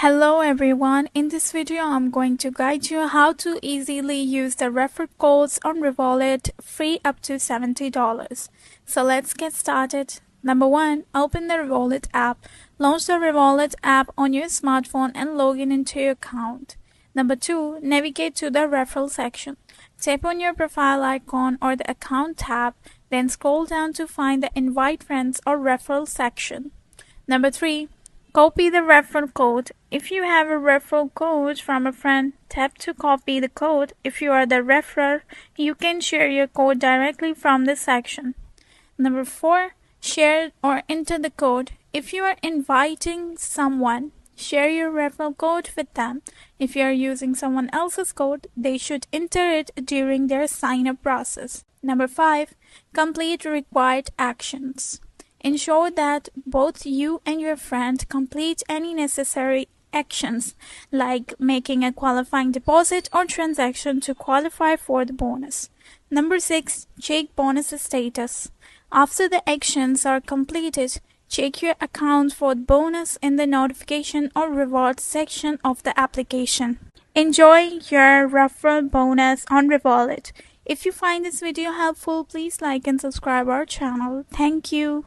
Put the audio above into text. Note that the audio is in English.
Hello everyone, in this video I'm going to guide you how to easily use the referral codes on Revolut free up to $70. So let's get started. Number 1, open the Revolut app. Launch the Revolut app on your smartphone and log in into your account. Number 2, navigate to the referral section. Tap on your profile icon or the account tab, then scroll down to find the invite friends or referral section. Number 3, copy the referral code. If you have a referral code from a friend, tap to copy the code. If you are the referrer, you can share your code directly from this section. Number 4, share or enter the code. If you are inviting someone, share your referral code with them. If you are using someone else's code, they should enter it during their sign-up process. Number 5, complete required actions. Ensure that both you and your friend complete any necessary actions like making a qualifying deposit or transaction to qualify for the bonus. Number 6, check bonus status. After the actions are completed, check your account for the bonus in the notification or reward section of the application. Enjoy your referral bonus on Revolut. If you find this video helpful, please like and subscribe our channel. Thank you.